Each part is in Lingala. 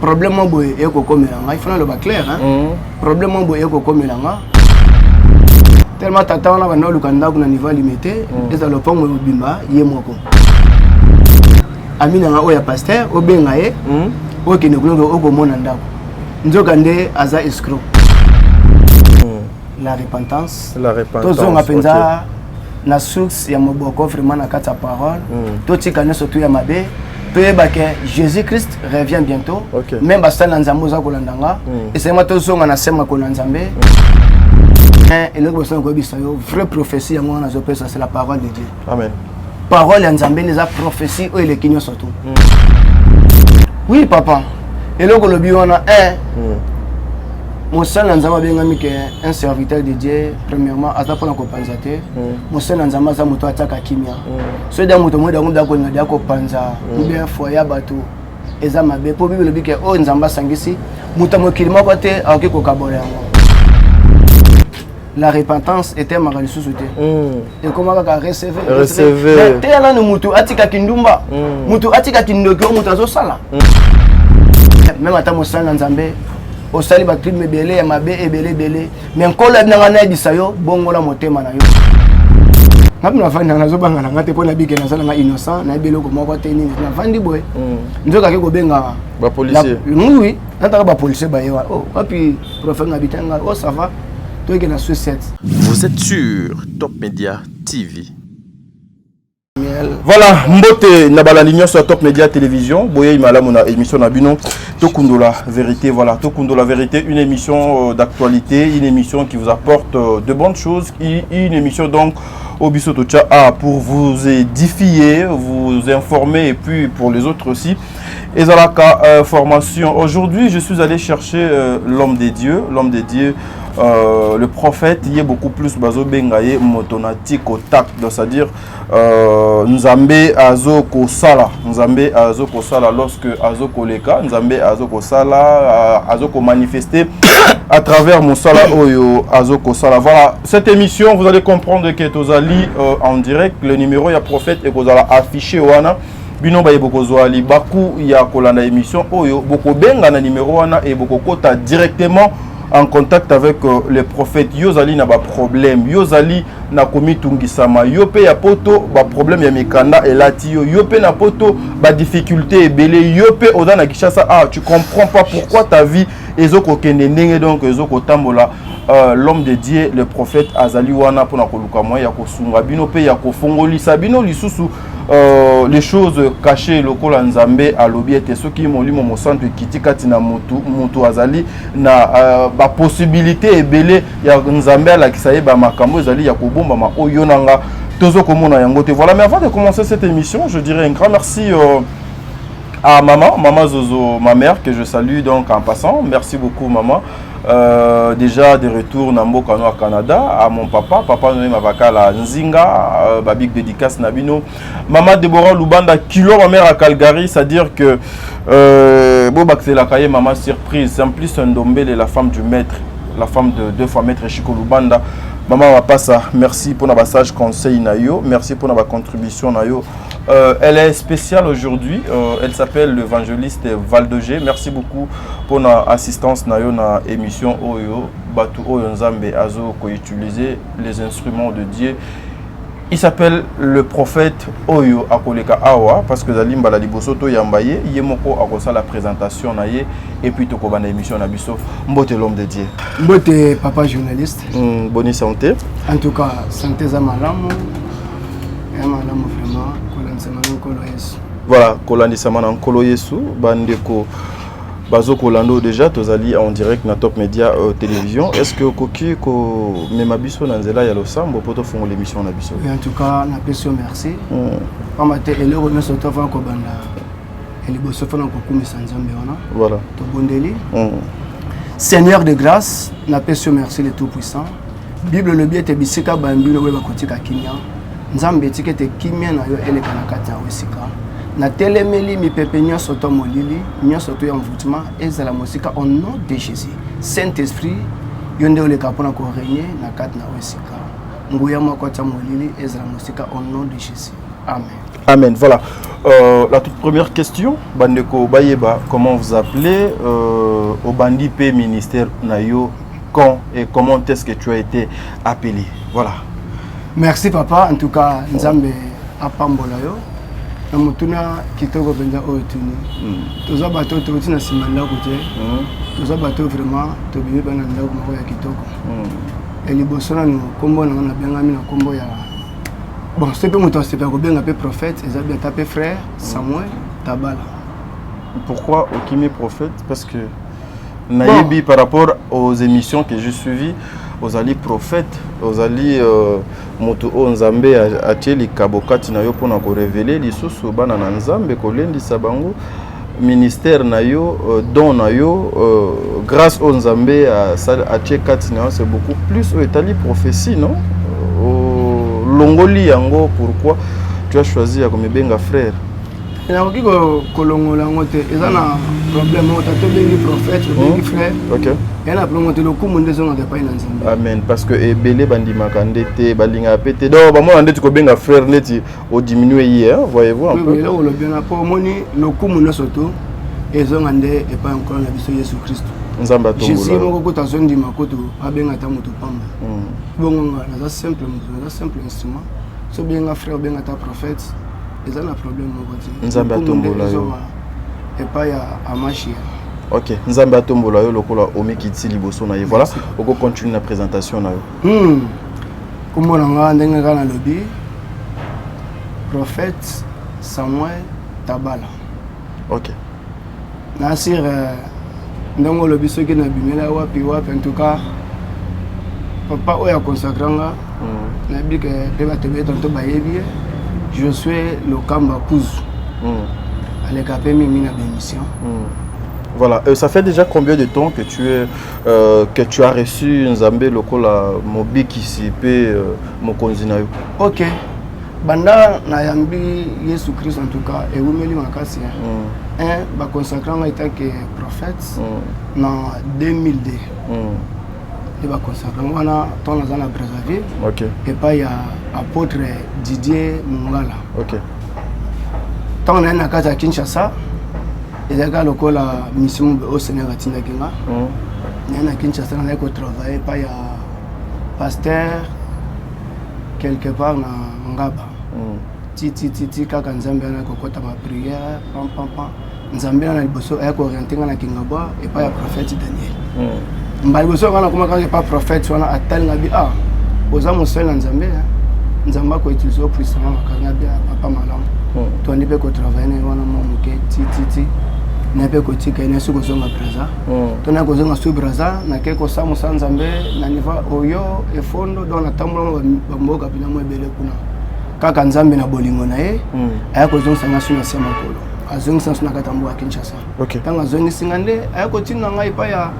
problème boy e ko komelanga il faut le ba clair hein problème boy e ko komelanga tellement tata on a bana lukanda kuna niveau limité eza le pont bimba ye moko amina nga oya pasteur obenga ye o kene kulo o ko mona ndako nzoka nde aza escroc la repentance tozo ngapenza na source ya moboko vraiment na kata parole to tika ne surtout ya mabe to yebake Jésus Christ revient bientôt même basta na nzambo za kolandanga et c'est moi tozo nga na sema ko na nzambe et le boson ko bisa yo vraie prophétie ya ngona zo pesa c'est la parole de Dieu amen parole ya nzambe les prophétie o ile kinyo surtout oui papa et le ko lobi wana mon seul nzamba bengami que un serviteur de Dieu premièrement ata pona ko panzate mon seul nzamba za moto ataka kimia so da moto mo da ngunda ko ngada ko panza bien foya bato eza mabe po bible lobi que o nzamba sangisi moto mo kilima ko te akoki ko kabora yango la repentance était ma ressource et comment va recevoir te ala no moto atika kindumba moto atika kindoko moto azo sala même ata mo seul nzambe au sali ba crime belé ma be ebele mais nkolo abinanga na bisayo bongola motema na yo ngapina fandi nazo bangana ngate pona bike na sala nga innocent na ebele ko moko te nini na fandi boy nzoka ke ko benga ba policier oui nataka ba policier ba yewa oh papi prophète ngabitanga oh ça va toi qui na suicide. Vous êtes sur Top Media TV. Voilà, mbote na balalignons sur Top Media Télévision. Boye imala mona émission na bino Tokundo la vérité. Voilà, Tokundo la vérité, une émission d'actualité, une émission qui vous apporte de bonnes choses, une émission donc au Bisoto Tcha pour vous édifier, vous informer et puis pour les autres aussi. Et Zalaka formation. Aujourd'hui, je suis allé chercher l'homme des dieux, le prophète. Il y a beaucoup plus bazo bengaye motonati kotak, c'est-à-dire Nzambe azoko sala, Nzambe azoko sala lorsque azoko leka, Nzambe azoko sala, azoko manifester à travers mon sala oyo azoko sala. Voilà, cette émission vous allez comprendre que tozali en direct, le numéro ya prophète et kozala affiché wana. Bino baye boko zoali baku ya kolanda émission oyo boko benga na numéro wana et boko kota directement en contact avec les prophètes. Yozali na ba problème, yozali na komitungisama, yope ya poto ba problème ya mikanda elati yo, yope na poto ba difficulté ebele, yope oda na Kishasa tu comprends pas pourquoi ta vie ezoko kende ndenge donc ezoko tambola. L'homme de Dieu, le prophète Azali wana pona koluka moya ya kosunga bino pe ya kofongolisa bino lisusu les choses cachées lokola Nzambe alobi ete soki molimo mo centre kitikati na mutu azali na ba possibilité ebele ya Nzambe ala kisaye ba makambo ezali ya kobomba ma oyo nanga tozo komona yango te. Voilà, mais avant de commencer cette émission, je dirais un grand merci à maman Zozo, ma mère que je salue donc en passant. Merci beaucoup maman. Déjà de retour na mboka no Canada, à mon papa nommé Mavaka la Nzinga, babik dédicace Nabino, maman Deborah Lubanda kilo ma mère à Calgary, c'est-à-dire que Bobak c'est la cahier maman surprise, c'est en plus un dombele la femme du maître, la femme de deux fois maître Chico Lubanda. Maman va pas ça, merci pour notre sage conseil nayo, merci pour notre contribution nayo. Elle est spéciale aujourd'hui, elle s'appelle l'évangéliste Valdogé. Merci beaucoup pour notre assistance nayo na émission Oyo Batu Oyo Nzambe Azo ko utiliser les instruments de Dieu. Il s'appelle le prophète Oyo Akoleka Awa parce que Zalimba la libosoto yambaye yemoko akosa la présentation naye et puis toko bana émission na biso mbote l'homme de Dieu. Mbote papa journaliste. Bonne santé. En tout cas, santé za malamu. Malamu vraiment kolandi sama nkolo Yesu. Voilà, kolandi sama nkolo Yesu bandeko bazo kolando déjà tozali en direct na Top Media Télévision. Est-ce que koki ko mema biso na nzela ya losambo poto fongo l'émission na biso? En tout cas, na peso merci. Pamate elero na soto fa ko banda. Eliboso fa na ko kumisa Nzambe wana. Voilà. To bondeli. Seigneur de grâce, na peso merci le tout puissant. Bible le bien te bisika bambilo we bakotika kinya. Nzambe tikete kimia na yo eleka na kati ya wesika. Na telemeli mi pepe nyonso to molili, nyonso to ya mvutuma ezala mosika au nom de Jésus. Saint-Esprit, yonde oleka pona ko régner na kati na wesika. Nguya moko ta molili ezala mosika au nom de Jésus. Amen. Amen. Voilà. La toute première question, Bandeko Bayeba, comment vous appelez au Bandi P ministère Nayo, quand et comment est-ce que tu as été appelé? Voilà. Merci papa, en tout cas, Nzambe apambola yo. Na mutuna kitoko benza oyetuni. Toza bato toti na simanda kote. Toza bato vraiment to bibe bana ndako moko ya kitoko. Et liboso na no kombo na bengami na kombo ya bon, c'est pas mon temps, c'est pas bien appelé prophète, ils ont bien tapé frère Samuel Tabala. Pourquoi Okimi prophète? Parce que Naïbi, par rapport aux émissions que j'ai suivies, aux alliés prophètes, aux alliés Moto Nzambe a Tcheli Kabokati Nayo pour nous révéler les sources au Banana Nzambe, Kolendi Sabango, ministère Nayo, don Nayo, grâce au Nzambe à Tchekati Nayo, c'est beaucoup plus au Italie prophétie, non? Longoli yango, pourquoi tu as choisi à comme benga frère? Il y a qui kolongola ngote, ils ont un problème, on t'a bengi prophète, bengi frère. OK. Il y a un problème de l'okumu des gens de pas Nzambe. Amen, parce que ebele bandi makandete balinga pété. Donc ba moi ndeti ko benga frère neti au diminuer hier, voyez-vous un peu. Oui, là on le bien pour moni l'okumu na soto, ils ont andé et pas encore la biso Jésus Christ. Nzamba tombola. Jésus moko ko tazondi makoto abenga ta moto pamba. Bongo na simple instrument. So bien frère bien ta prophète, ils ont un problème au Nzamba tombola yo. Et pas ya amashia. OK, Nzamba tombola yo lokola omikiti liboso na ye. Voilà, on continue la présentation na yo. Comme on a ndenge kana lobi prophète Samuel Tabala. OK. Nasir ndongo lobi soki na bimela wapi en tout cas papa oya consagranga na bike peba tebe tonto bayebi je suis le Kamba Kuzu ale kapemi mina bémission. Voilà, ça fait déjà combien de temps que tu as reçu Nzambe lokola mobi kisipe mokonzi na yo? OK. Banda na yambi Yesu Christ en tout cas et umeli makasi ba consacranga étant que prophète en 2002. Il va consacrer wana ton dans la Brazzaville. OK. Et pas il y a apôtre Didier Mungala. OK. Tant on est na casa Kinshasa, il y a lokola mission au Sénégal tinda kinga. Na Kinshasa on a ko travailler pas il y a pasteur quelque part na Ngaba. Ti kaka Nzambe na kokota ma prière pam Nzambe na liboso ay ko orienter na Kingaba et pas ya prophète Daniel. Mbali boso kana kuma ka pas prophète wana atal ngabi oza mosela Nzambe Nzamba ko utiliser puissamment makanga bia papa malamu. To ndi pe ko travailler wana momuke ti na pe ko tika ina suko zonga braza. To na ko zonga su braza na ke ko samu Nzambe na niva oyo e fondo don na tamula bamboka bina mo ebele kuna. Kaka Nzambe na bolingo na ye ayako zonga sanga suna sema kolo azongi sansu na katambo ya Kinshasa. OK. Tanga zongi singande ayako tinga ngai pa ya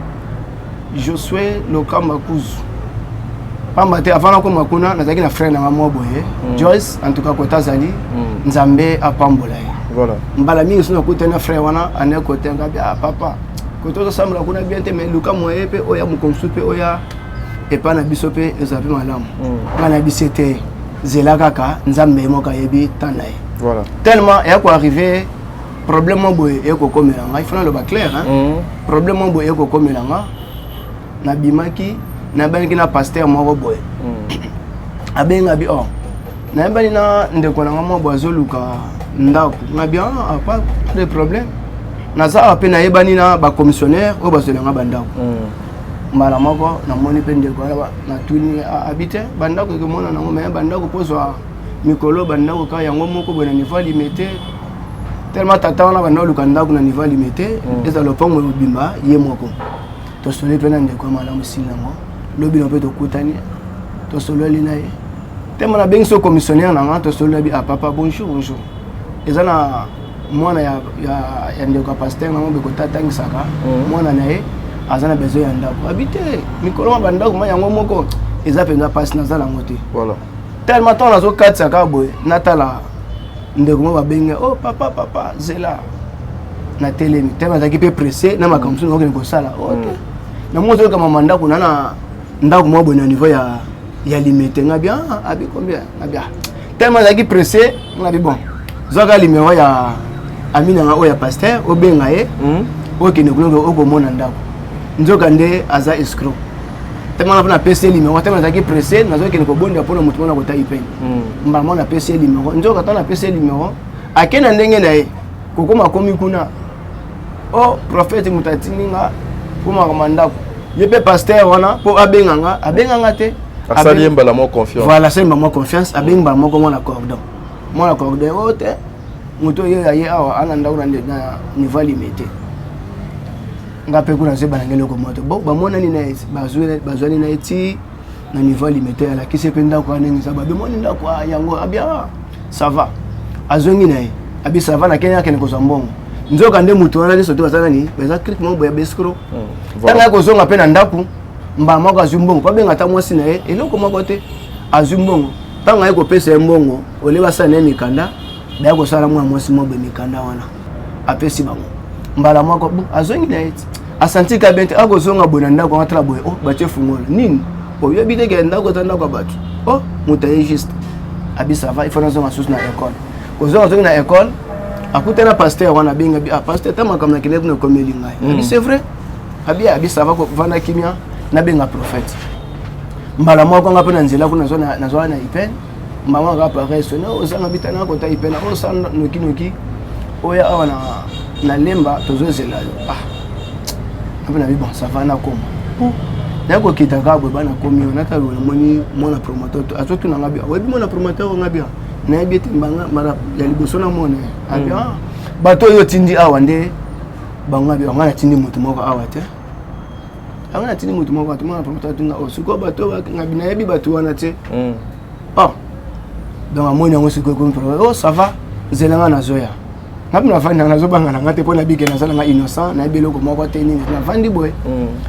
Josué le Kamba Kuzu. Pamba te avant ko makuna nazaki na frère na mama boye Joyce en tout cas ko tazali Nzambe apambola ye. Voilà. Mbala mingi suna ko tena frère wana ane ko tenga bia papa. Ko to sambla kuna bien te mais luka moye pe oya mukomsu pe oya et pas na biso pe ezapi malamu. Ngana bisete zela kaka Nzambe moka yebi tanaye. Voilà. Tellement et ko arriver problème boye e ko komelanga il faut le ba clair problème boye e ko komelanga na bimaki na banki na pasteur moko boye abenga bi na bani na ndeko na mama bozo luka ndako na bien pas de problème na za ape na yebani na ba commissionnaire o bazolenga bandako mbala moko na moni pe ndeko na tuni habite bandako ke mona na ngoma bandako pozwa mikolo bandako ka yango moko boye na niveau limité tellement tata na bandako luka ndako na niveau limité eza le pongo bimba ye moko to solo pe na ndeko malamu silango lobi no pe to kutani to solo lina ye tellement na bengi so commissionnaire na to solo bi papa bonjour ezana mwana ya ndeko pasteur na mbe ko tatangi saka mwana na ye azana besoin ya ndako habite mikolo ba ndako ma yango moko eza penza passe na zala ngote. Voilà. Tellement temps na zo katsa ka boy natala ndeko mo ba bengi papa zela na telemi tellement zaki pe pressé na makamsu ngoko ko sala na moto kama mandako na ndako mo bona niveau ya limité nga bien abi combien nga bien tellement zaki pressé nga bi bon zoka numéro ya amina nga oya pasteur obenga ye oke ne kulongo okomona ndako nzoka nde aza escroc tellement na PC numéro tellement zaki pressé nazoke ne ko bonda pona mutu mona ko tayi pen mba mona PC numéro nzoka tana PC numéro akena ndenge na ye kokoma komi kuna o prophète mutatininga kuma komandako yepe pasteur wana po abenganga te asali mbala mo confiance voilà c'est mbala mo confiance abenga mo ko mona cordon ote muto ye awa ananda una na niveau limité ngape kuna se banangelo ko moto bon ba mona ni na bazwani na eti na niveau limité ala kise penda ko aningi sababu moni ndako yango abia ça va azongi na abi ça va na Kenya kene ko sambongo nzoka nde mutu wana liso to basana ni beza clip mo boya beskro tanga ko zonga pe na ndaku mba moko azumbongo pa benga ta mwasi na ye eloko moko te azumbongo tanga ko pesa mbongo ole basana ni mikanda ba ko sala mwa mwasi mo be mikanda wana apesi bango mbala moko bu azongi na eti asanti ka bente ako zonga bona ndako ngatra boye oh ba chefu ngola nini o yebi te ke ndako tanda ko batu oh mutaye juste abi ça va il faut nous en na école ko zonga na école akutana pasteur wana benga bi pasteur tama comme na kile kuna komeli ngai c'est vrai abi ça va ko vana kimia na benga prophète mbala moko nga pena nzela kuna na zona na ipen mama ga pareil sona osanga bitana ko ta ipen o sanda noki oya awana na lemba tozozela apena bi bon ça va na koma na ko kita ka bo bana komi na ta lo moni mona promoteur atotu na ngabi webi mona promoteur ngabi na yebiti mbanga mara ya liboso na mone abia bato yo tindi awa nde banga bi ngana tindi mutu moko awa te ngana tindi mutu moko atuma promoteur tunga osuko bato ngabi na yebi bato wana te donc amoni ngo siko ko pro ça va zelanga na zoya ngabi na fanda na zobanga na ngate pona bike na sala nga innocent na beloko moko te nini na fandi boy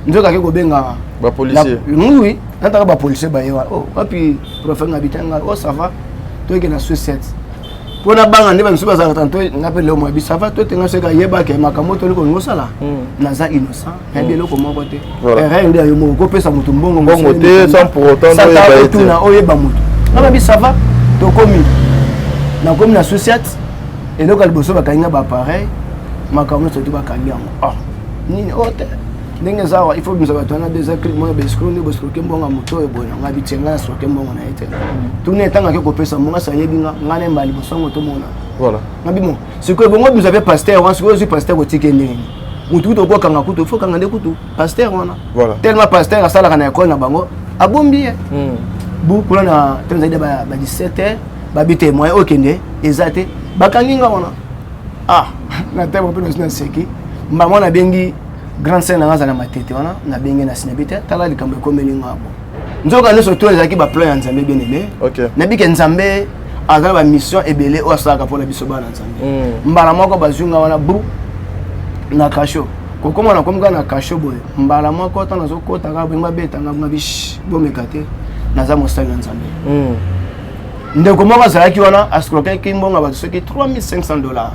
nzoka ke ko benga ba policier oui nataka ba policier ba yewa wapi prophète ngabitanga ça va toi qui na suicide pona banga ndeba nsuba za tanto ngape leo mwa bisava to tenga seka yeba ke makamoto liko ngosala naza innocent na beloko moko te rien ndia yo moko pesa mutu mbongo te sans pour autant no yeba te na oyeba mutu ngaba bisava to komi na suicide et donc alboso ba kanga ba pareil makamoto to ba kangiamo nini ote ndenge zawa il faut que nous avons des écrits moi beskro ne beskro kembonga moto e bona ngabi tsenga so kembonga na ete tune tanga ke ko pesa monga sa yebinga ngane mbali bosongo to mona voilà ngabi bon ce que bongo nous avait pasteur on se pasteur ko tikende mutu to ko kanga kuto faut kanga de kuto pasteur wana voilà tellement pasteur asala kana école na bango abombi bu kula na tenza de ba 17h ba bité moyen okende ezate bakanginga wana na tebo pe na seki mba mona bengi grand scène na ngazana matete wana na benge na sinabite tala likambo komeli ngabo nzoka leso to ezaki ba plan ya nzambe bien aimé na bike nzambe azala ba mission ebele o asaka pour la biso bana nzambe mbala moko bazunga wana bu na kasho kokoma na komga na kasho boye mbala moko ta nazo kota ka bengba beta ngabuna bish bomekate naza mosali nzambe ndeko moko azalaki wana askroke kimbonga ba soki $3500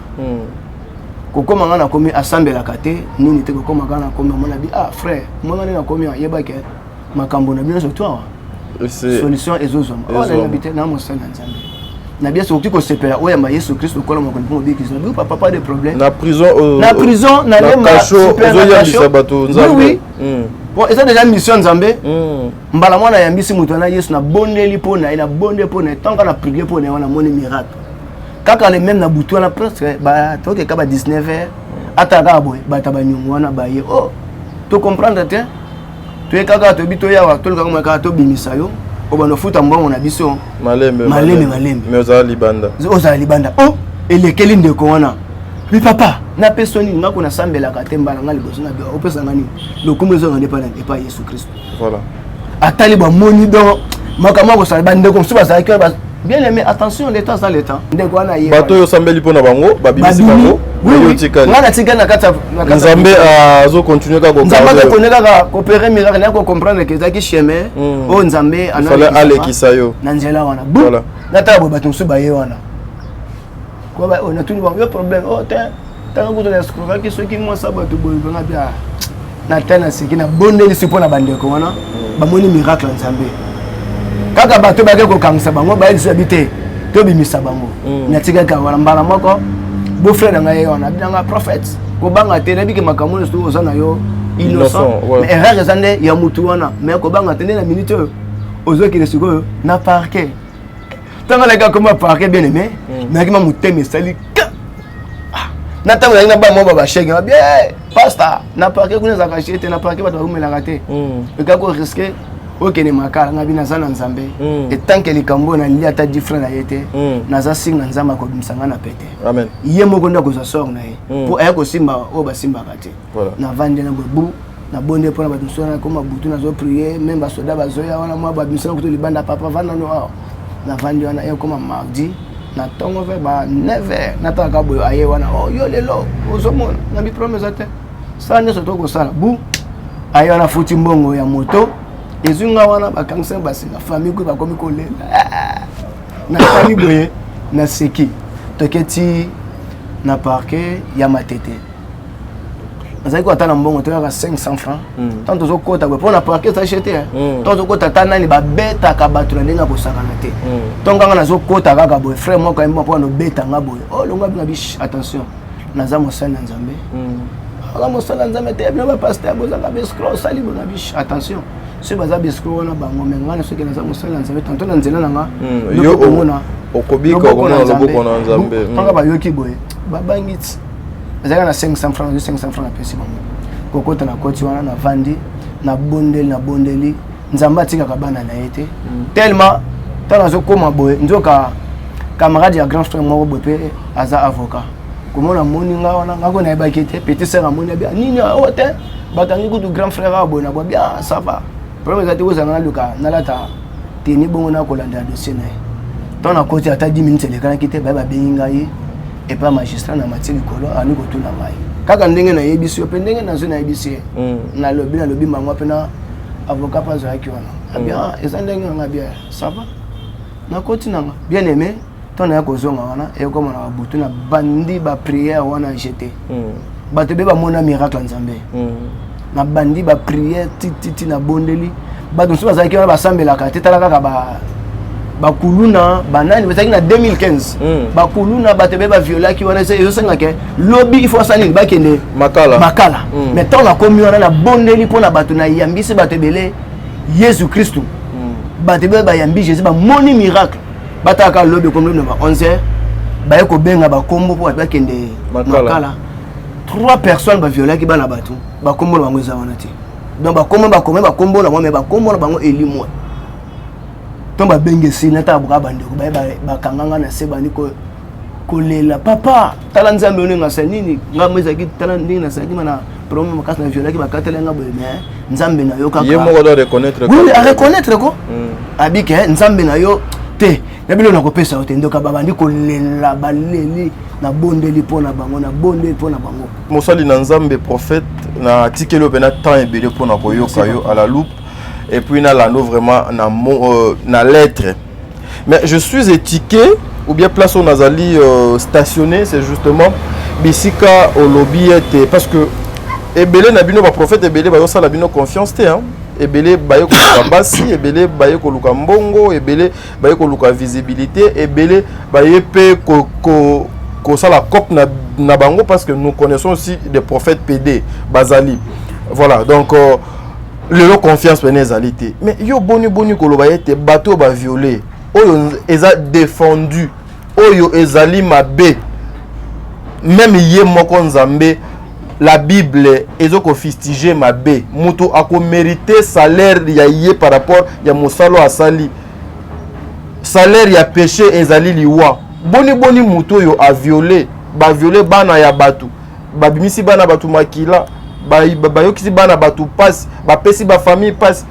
kokoma ngana komi asambela kate nini te kokoma ngana komi mona bi frère mona na komi yeba ke makambo na biso toi solution ezozo na habité na mosala nzambe na bien surtout ko sepela oya ma Yesu Christ ko la mo ko bi ki zo papa pas de problème na prison na lemba ozoya bisabato nzambe oui bon et ça déjà mission nzambe mbala mwana ya mbisi mutu na Yesu na bondeli pona ina bonde pona tant qu'on a prié pona wana moni miracle kaka le même na butu na presque ba toke ka ba 19h ataka boy ba tabanyungu wana ba ye to comprendre te to e kaka to bito ya wa to kaka ka to bimisa yo o bano futa mbongo na biso malembe mais ozala libanda elekeli ndeko wana bi papa na pesoni ngako na sambela ka temba na ngali bozo na bi o pesa ngani lokumu zo ngane pa Yesu Christ voilà atali ba moni do makama ko sa ba ndeko suba sa ka bien aimé attention l'état dans l'état ndeko wana ye bato yo sambeli pona bango babimisi bango oui ngana tika na kata nzambe azo continuer ka ko nzambe ko neka ka coopérer miracle na ko comprendre que zaki chemin nzambe ana fallait aller kisayo na nzela wana voilà na tabo bato suba ye wana ko ba na tuni ba yo problème tanga ko na escroquer ki soki mo sabato boy nga bia na tena siki na bondeli sipo na bandeko wana ba moni miracle nzambe kaka bato ba ke ko kangisa bango ba yisi habité to bimisa bango natika ka wala mbala moko beau frère nga ye on a bien un prophète ko banga te na biki makamu sto ozana yo innocent mais erreur zande ya mutu wana mais ko banga te na minute ozo ki lesiko na parquet tanga la ka comme parquet bien aimé mais ki ma muteme sali na tango na ba mo ba chèque bien pasta na parquet kuna za ka chete na parquet ba to rumela raté e ka ko risquer OK ne makala nga bina sana nzambe et tant que likambo na lia ta different na yete na za singa nzamba ko bimsanga na pete amen ye moko ndo ko za sort na ye pour aya ko simba o ba simba kate na vande na bobu na bonde pona ba tusona ko mabutu na zo prier même ba soda ba zoya wana mwa ba bimsanga ko to libanda papa vanda no na vande wana e ko ma mardi na tongo ve ba 9h na ta ka boyo aye wana oh yo lelo ozomona na bi promesse ate sanya soto ko sala bu aye wana futi mbongo ya moto ezunga wana bakangisa basi na famille ko bakomi ko lela na famille boye na seki toketi na parquet ya matete azali ko atana mbongo to ya 500 francs tant zo kota ko na parquet ça acheter tant zo kota tana ni ba beta ka batu na ndinga ko sakana te tonganga na zo kota kaka boye frère moko ayemba po no beta nga boye oh longa bina bish attention na za mosala nzambe ala mosala nzambe te bien ba pasteur boza ka bescro sali bona bish attention si baza bescro na bango mengana soki na za mosala nzambe tanto na nzela nanga yo omona okobika komona loboko na nzambe tanga ba yoki boye ba bangiti ezaka na 500 francs 500 francs apesi bango kokota na koti wana na vandi na bondeli nzamba atikaka bana na ye te tellement tana azokoma boye nzoka camarade ya grand frère moko boye mpe aza avocat komona moni nga wana ngako nayebaki te petit sœur amoni bia nini o te bakangi kutu grand frère a boye na boye bien ça va problème eza te kozanga naluka nalata teni bongo na kolanda dossier na ye ntango na koti ata 10 minutes elekanaki te baye babengi ngai epa magistrat na mati likolo ani kotuna ngai kaka ndenge nayebisi yo mpe ndenge nazo nayebisi ye nalobi mbango mpe na avocat mpe azalaki wana abia eza ndenge nanga bia ça va nakoti nanga bien aimé ntango naya kozonga wana ekomona babutu na bandi bapriere wana jete bato be bamona miracle ya nzambe na bandi bapriere tititi na bondeli bato mosusu bazalaki wana basambelaka te tala kaka bakuluna banani bazalaki na 2015 bakuluna bato be baviolaki wana ezosengaka lobi il faut asali bakende makala mais ntango nakomi wana na bondeli mpona bato nayambisi bato ebele yesu kristu bato be bayambi jésus bamoni miracle bataka lobi comme na ba 11h baye kobenga bakombo mpo bato bakende makala 3 personnes baviolaki bana bato bakombo na bango eza wana te donc bakombo na bango mais bakombo na bango elimwa to babengesi na ta buka bandeko baye bakanganga na se bani kolela papa tala nzambe oninga sa nini ngamwe ezaki tala ndingi na saki mana problème makasi na violaki bakatela nga boye mais nzambe na yo kaka ye moko doit reconnaître oui à reconnaître ko abike nzambe na yo te na bilo na kopesa yo te ndoka babandi kolela baleli na bondeli pona bango na bondeli pona bango mosali na nzambe prophète na tikelo pena temps ebele pona koyoka yo à la loupe et puis na lando vraiment na lettre mais je suis étiqueté ou bien place au nazali stationné c'est justement bisika au lobby était parce que ebele na bino ba prophète ebele ba yo sala bino confiance te hein ebele baye ko luka basi ebele baye ko luka mbongo ebele baye ko luka visibilité ebele baye pe ko sala cop na bango parce que nous connaissons aussi des prophètes PD bazali voilà donc le confiance penezalité mais yo boni ko loba yete bateau ba violé oyo eza défendu oyo ezali mabe même yé moko nzambe la Bible ezoko fustiger mabe mutu ako mériter salaire ya yé par rapport ya mosalo asali salaire ya péché ezali liwa boni mutu oyo a violé ba violer bana ya batu babimisi bana batu makila bayokisi bana batu passe bapesi ba famille passe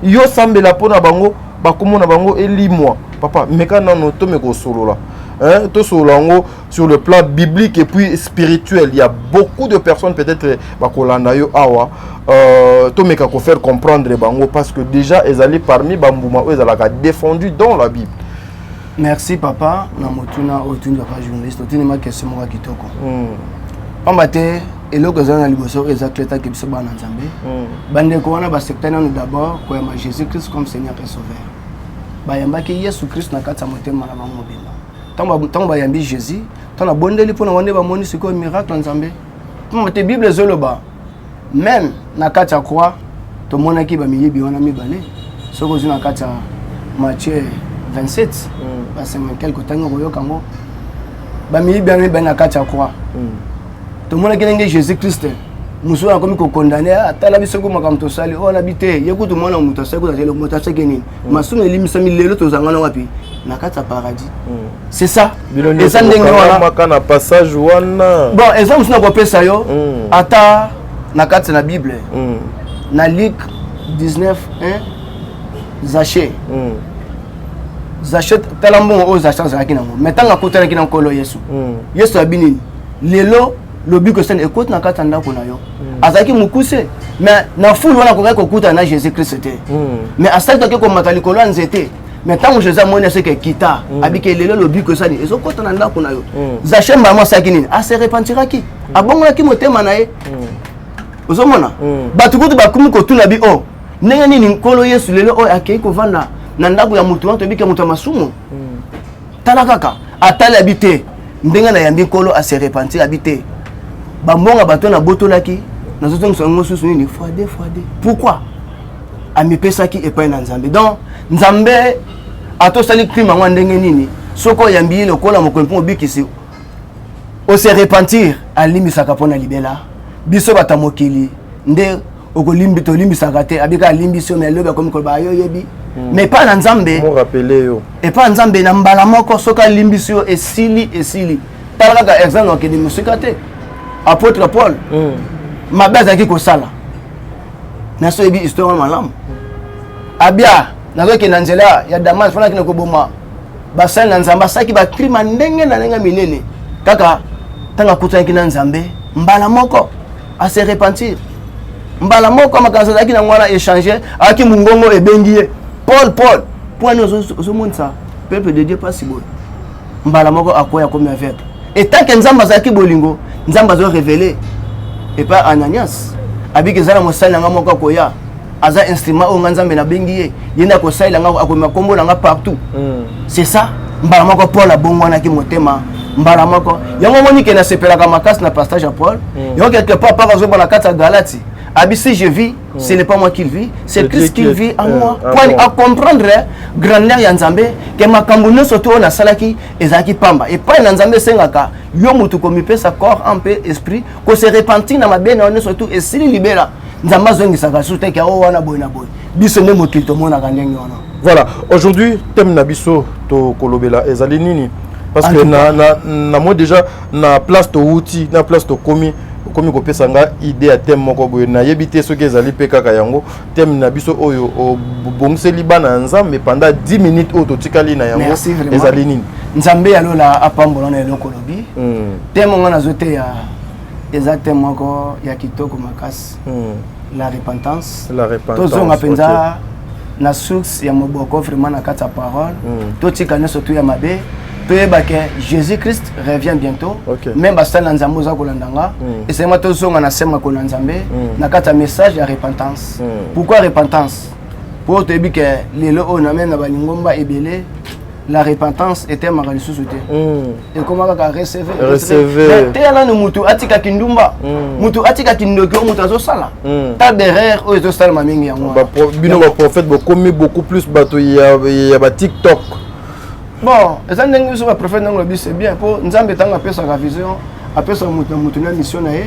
yo sambela pona bango bakomona bango elimwa papa meka nano to meko solola hein to sololango sur le plan biblique et puis spirituel il y a beaucoup de personnes peut-être bakolanda yo awa to meka ko faire comprendre bango parce que déjà ezali parmi bambuma ezalaka défendu dans la Bible. Merci papa na motuna otuni papa journaliste otuni ma question mo kitoko pambate eloko zana liboso exactement que biso bana nzambe bande ko wana ba secteur nanu d'abord ko ya Jésus Christ comme Seigneur et Sauveur bayambaki Yesu Christ na kati ya motema na bango mobimba tango bayambi Jésus tana bondeli pona wande bamoni siko miracle nzambe te Bible zoloba même na kati ya croix to monaki ba miyibi wana mibale soko zina kati ya Matthieu 27 ba 50 quelque tango koyoka ngo ba miyibi na kati ya croix to monaki ngenge Jésus Christ musu a komi ko condamné atala biso ko makamto sali o na bité yekutu mwana mutu sako za lelo mutu sake nini masuna elimisa milelo to zangana wapi na kati ya paradis c'est ça et ça ndenge wana makana passage wana bon exemple sina ko pesa yo ata na kati na Bible na Luc 19 Zaché Zaché talambon o Zaché zaki nango metanga kotana kina nkolo Yesu Yesu abinini lelo lobi que ça écoute na kati ndako na yo azaki mukuse mais na foule wana ko kokuta na Jésus Christ était mais asali to ko matali ko lwa nzete mais tant que Jésus mona ce que kita abike lelo lobi que ça ni ezo kota na ndako na yo Zaché mama saki nini a se repentira ki abongola ki motema na ye ozomona batu kutu bakumi ko tuna bi o ndenge nini nkolo Yesu lelo o akei ko vanda na ndako ya mutu wanto bike mutu masumu tala kaka atala habité ndenge na yambi nkolo a se repentir habité bambonga bato na botolaki nazoto nsango susu ni fois deux pourquoi ami pesaki epai na Nzambe donc Nzambe ato sali crime ngwa ndenge nini soko yambi lokola mokompo bikisi o se repentir alimisaka pona libela biso batamokili nde okolimbi to limbisaka te abika limbiso mais loba comme ko ba yo yebi mais pas na Nzambe mo rappeler yo et pas Nzambe na mbala moko soka limbisio esili tala ka exemple ke di musika te apôtre Paul ma base qui ko sala na so ebi histoire malam abia nazo ke nanzela ya Damas fana kina ko boma basal na Nzamba saki ba crime ndenge na nenga minene kaka tanga kuta kina Nzambe mbala moko a se repentir mbala moko makanza zaki na ngwana échanger aki mungongo ebengiye Paul point zo monta peuple de Dieu pas si bon mbala moko akoya comme avec et tant que Nzamba zaki bolingo Nzamba zo révéler et pas Ananias abiki zala mosala nga moko koya aza instrument o Nzambe na bengiye yenda ko sala nga akoma kombo nga partout c'est ça mbala moko Paul abongwana ki motema mbala moko yango moni ke na sepela ka makasi na passage à Paul yango quelque part par exemple na kata Galati abisi je vis ce n'est pas moi qui vit c'est Christ qui vit en moi pour à comprendre grandeur ya Nzambe ke makambo nyonso to na salaki ezaki pamba et pas na Nzambe sengaka yo mutu komi pesa corps en paix esprit ko se repentir na mabena on surtout et s'il libéra Nzamba zongisaka soute ka o wana boy na boy biso ne mokili to mona kandenge wana. Voilà, aujourd'hui thème na biso to kolobela ezali nini parce que na moi déjà na place to outil na place to komi ko pesa nga idée à thème moko boy na yebité ce que ezali pe kaka yango thème na biso oyo bonguseli bana Nzambe pendant 10 minutes auto tikali na yango ezali nini Nzambe yalola apambola na eloko lobi thème nga nazote ya eza thème moko ya kitoko makasi la repentance tozonga penza na source ya moboko vraiment na kati ya parole totika nyonso tu ya mabe toyeba ke Jésus Christ revient bientôt même basala Nzambe oza kolandanga et c'est moi tozonga na sema ko Nzambe na kati ya message ya repentance pourquoi repentance pour toyebi ke lelo o na mena balingomba ebele la repentance était ma ressuscité et comment ka recevoir tela no mutu atika kindumba mutu atika kindoki mutu azosala ta derrière o ezosala mamingi yango bino ba prophète bokomi beaucoup plus bato ya ba TikTok bon ezan ndenge so ba prophète nango bi c'est bien pour Nzambe tanga pesa ka vision apesa mutu na mission na ye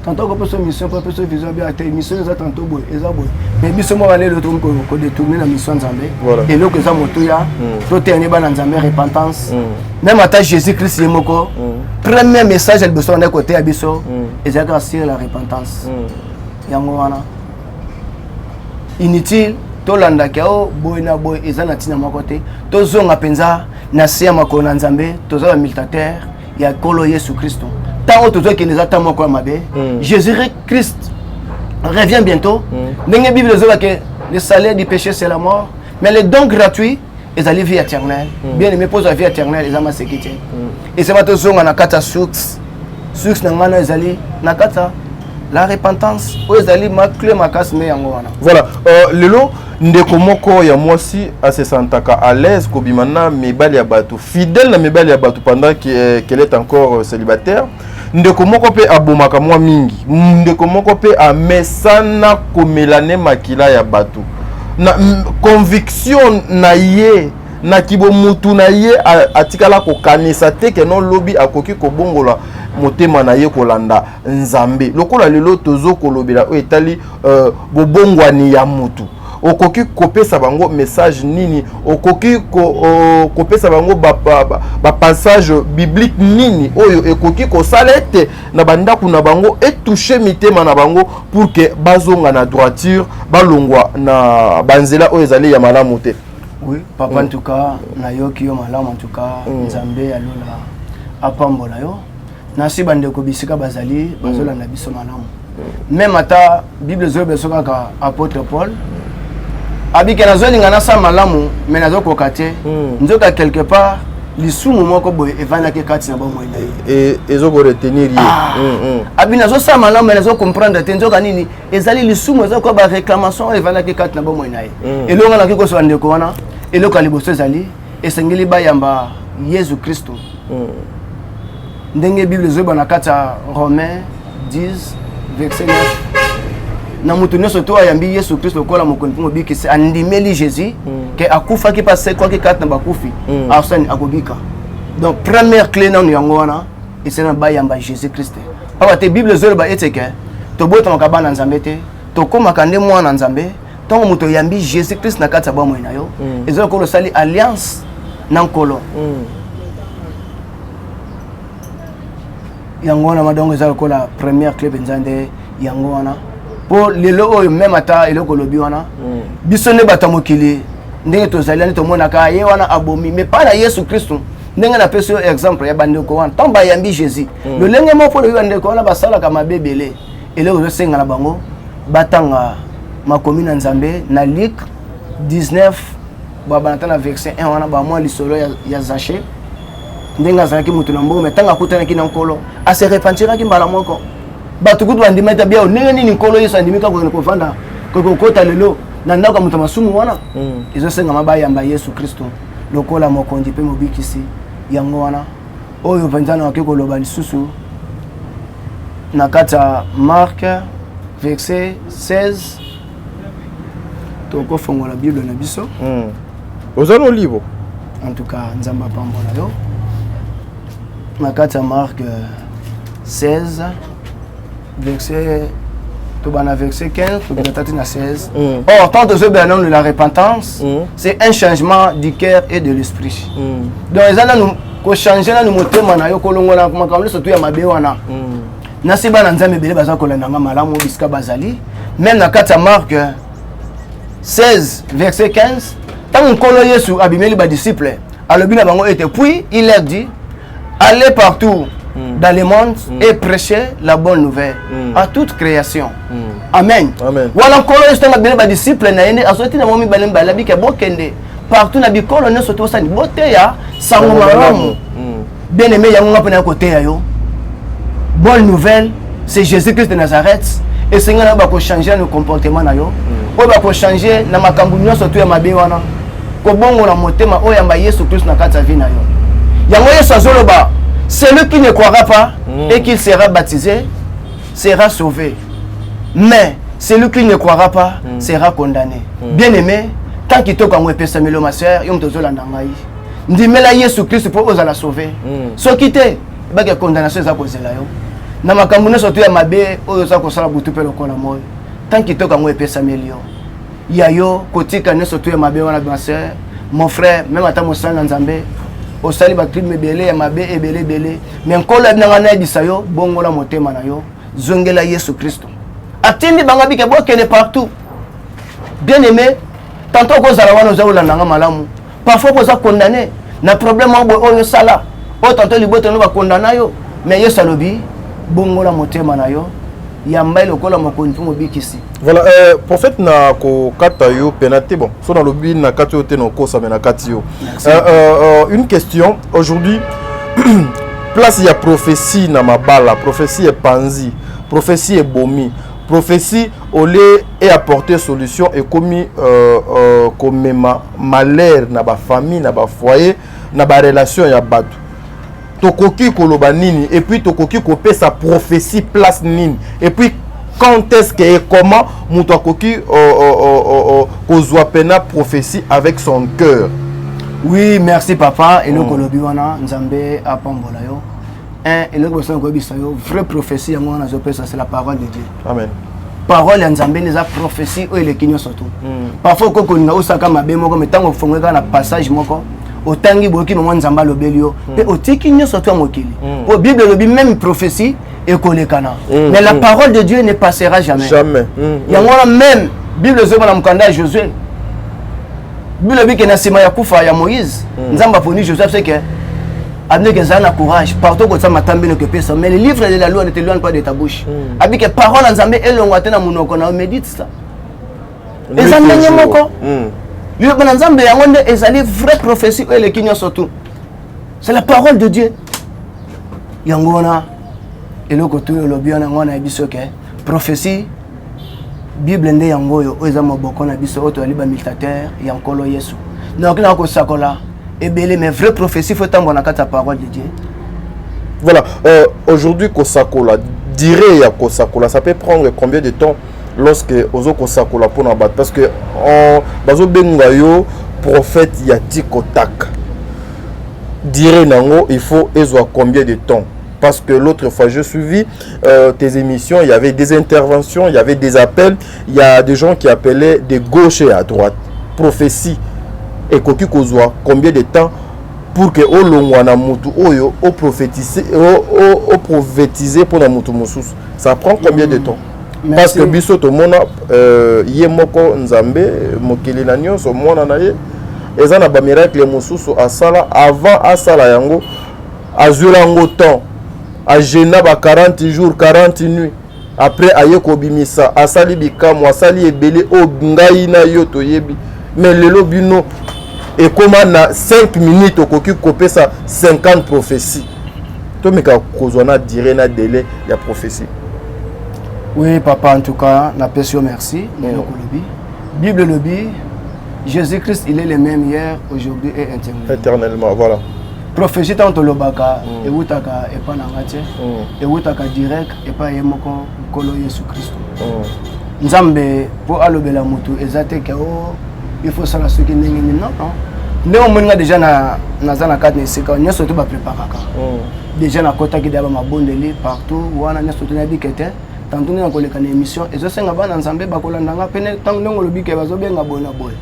tantôt ko pesa mission ko pesa vision bien ate mission za tantôt boy eza boy mais biso mo aller le truc ko détourner la mission Nzambe et loko za moto ya to tenir ba Nzambe repentance même ata Jésus Christ yemoko premier message elle besoin de côté abiso ezaka sur la repentance yango wana inutile to landa kao boy na boy ezana tina moko te to zonga penza na sia makona Nzambe to za militaire ya kolo Yesu Christo tant autres qui les attendent quoi mabe Jésus Christ revient bientôt dans la Bible que le salaire du péché c'est la mort mais le don gratuit est la vie éternelle bien aimé pose la vie éternelle les âmes sécurité et c'est maintenant zonga na kata source na ngana ezali na kata la repentance ou ezali ma clé ma casse mais yango wana voilà lelo ndeko moko ya mwasi se sentaka à l'aise kobimana mibali ya bato fidèle na mibali ya bato pendant qu'elle est encore célibataire. Ndeko moko pe abomaka mwa mingi, ndeko moko pe amesana komelane makila ya bato na conviction na ye na kibo mutu na ye atikala kokanisa te ke non lobi akoki kobongola motema na ye kolanda nzambe lokola lelo tozo kolobela o etali bobongwani ya mutu okoki kopesa bango message nini okoki kopesa bango ba passage biblique nini oyo ekoki kosalete na bandaku na bango etoucher mitema na bango pour que bazonga na droiture balongwa na banzela oyo ezali ya malamu te. Oui, papa en tout cas na yoki yo malamu en tout cas nzambe alola apambola yo nasi bandeko bisika bazali bazola na biso malamu même ata bible zo beso kaka apôtre Paul abike na zoli ngana sa malamu mais nazo kokate nzoka quelque part lisumu moko boye evana ke kati na bomo ina ezo retenir ye abi nazo sa malamu mais nazo comprendre te nzoka nini ezali lisumu ezo ko ba réclamation evana ke kati na bomo ina elonga na kiko so ndeko wana eloko liboso ezali esengeli bayamba Yesu Kristo ndenge bible zo bana kata Romains 10 verset 9 na mutu nyonso to ayambi Yesu Kristo kola mokoni mpo bikisi andimeli Jésus ke akufa ki passe quoi ki kat na bakufi arsène akobika. Donc première clé na yango wana esena bayamba Jésus Christ. Awa te bible zo ba eteke to bota makabana nzambe te to koma kande mwana nzambe tango mutu yambi Jésus Christ na kata ba moina yo ezo ko sali alliance na nkolo yango wana madongo ezo ko la première clé benzande yango wana pour lelo oyo même ata eloko lobi wana biso ne batamokili ndenge tozali to mona ka ye wana abomi mais pas na Yesu Kristo ndenge na peso exemple ya bandeko wana tamba yambi Jésus le lenge mo pour yo ndeko wana basala kama bebele eloko zo senga na bango batanga makomi na nzambe na Luc 19 babana na verset 1 wana ba mwa lisolo ya Zaché ndenge azalaki mutu na mbo mais tanga kutana ki na nkolo a se repentira ki mbala moko batukutu bandimeta bia ndenge nini nkolo Yesu andimika ko vanda ko kota lelo na ndako mutu masumu wana izo senga mabaya yamba Yesu Kristo lokola mokonzi pe mobikisi yango wana oyo penzana wakiko loba lisusu na kata Marc verset 16 toko fongola Bible na biso ozalo libo en tout cas nzamba pambola yo na kata Marc 16 verset verset 15 na 16. Or, tant de ce bénin de la repentance, c'est un changement du cœur et de l'esprit. Donc, nous changer nous montrer manayo kolongola kuma kamle surtout ya mabe wana. Na siba na nzambe bele baza kolanda nga malamu biska bazali. Même na kata Marc 16 verset 15, tant nkolo Yesu abimeli ba disciples, alobi na bango était puis il leur dit allez partout dans le monde et prêcher la bonne nouvelle à toute création. Amen. Voilà encore les disciples na asoti na momi balem balabi ke bokende partout na bikolo ne soto sani boteya sango malamu. Bien aimé yango ngapona côté ya yo. Bonne nouvelle, c'est Jésus-Christ de Nazareth et Seigneur ba ko changer nos comportements na yo. O ba ko changer na makambu nyonso to ya mabe wana. Ko bongo na motema o yamba Yesu Christ na kata vie na yo. Yango Yesu azoloba celui qui ne croira pas et qui sera baptisé sera sauvé. Mais celui qui ne croira pas sera condamné. Bien-aimé, tant qu'il te comme pesa melo ma sœur, yom tozo la ndangai. Ndimela Yesu Christ pour oza la sauver. So kité, ba ke condamnation za ko zela yo. Na makambu ne soto ya mabe oyo za ko sala butu pe lokola moyo. Tant qu'il te comme pesa melo. Ya yo kotika ne soto ya mabe wana ma sœur, mon frère, même ata mo sala nzambe au sali ba crime belé ya mabe ebele belé mais nkolo na na bisayo bongola motema na yo zongela Yesu Kristo atindi banga bike bokene partout. Bien aimé, tantôt ko zala wana za ulanda nga malamu parfois ko za condamné na problème obo oyo sala o tantôt liboto no ba condamna yo mais Yesu alobi bongola motema na yo yamba lokola mokonzi mo bikisi. Voilà, prophète na ko kata yo penate bon so na lobi na kati yo te no ko sa na kati yo. Une question aujourd'hui place ya prophétie na mabala, prophétie est panzi, prophétie est bomi. prophétie au lieu et apporter solution et commis comme malheur na ba famille na ba foyer na ba relation ya bato tokoki koloba nini et puis tokoki kopé sa prophétie place nini et puis quand est-ce que et comment muto akoki kozwa pena prophétie avec son cœur. Oui, merci papa et le kolobi wana nzambe apambola yo. Et le bosan ko bisa yo vraie prophétie yango na zopesa c'est la parole de Dieu. Amen. Parole ya nzambe les prophétie o le kinyo surtout. Parfois ko ko na osaka mabe moko metango fongeka na passage moko otangi boki mo nzamba lobelio pe otiki nyo surtout mokili. O Bible lobi même prophétie et kolekana. Mais la parole de Dieu ne passera jamais. Jamais. Yango même Bible zo na mkanda Josué. Bible lobi ke na sima ya kufa ya Moïse. Nzamba poni Joseph c'est que avec un courage, partout que ça m'a també que personne. Mais le livre de la loi ne te loin pas de ta bouche. Avec les paroles en Zambé et l'onguate na monoko na médite ça. Et ça n'est moko. Le bon Zambé yangonde ezali vraie prophétie et le kinyo surtout. C'est la parole de Dieu. Yangona et le côté le bien ngona biso ke prophétie Bible ndé yangoyo ezamo boko na biso auto aliba militaire yankolo Yesu. Donc na ko sakola et bien les vraies prophéties faut t'envoyer dans la parole de Dieu. Voilà, aujourd'hui Kosakola, dirait ya Kosakola, ça peut prendre combien de temps lorsque ozo Kosakola pour na battre parce que en bazo bengayo prophète yati kotak. Dirait nango il faut ezo combien de temps parce que l'autre fois je suivi tes émissions, il y avait des interventions, il y avait des appels, il y a des gens qui appelaient de gauche et à droite. Prophétie et koki kozwa combien de temps pour que o longwana mutu oyo o prophétiser pour na mutu mususu ça prend combien de temps? Merci. Parce que biso to mona ye moko nzambe mokili na nyonso mona na ye eza na ba miracle mususu asala avant asala yango azula yango temps a jeûner ba 40 jours 40 nuits après aye ko bimisa asali bikamo asali ebele o ngai na yo to yebi mais lelo bino et comment na 5 minutes au cocu copé ça 50 prophéties. To meka kozona dire na délai ya prophétie. Oui papa en tout cas na pesio merci Bible lobby Jésus-Christ il est le même hier aujourd'hui et éternellement voilà. Prophétie tant lobaka et wutaka et pas na ngate et wutaka direct et pas yemoko kolo Yesu Christ. Nzambe pour alobela mutu ezate ke o il faut ça la ce qui n'est non mais on m'a déjà na zana carte ne sika on surtout ba préparer déjà na kota ki daba mabondeli partout wana na surtout na bikete tantôt na koleka na émission et zo senga bana nzambe ba kolandanga pene tant ndongo lobike bazo benga bona boy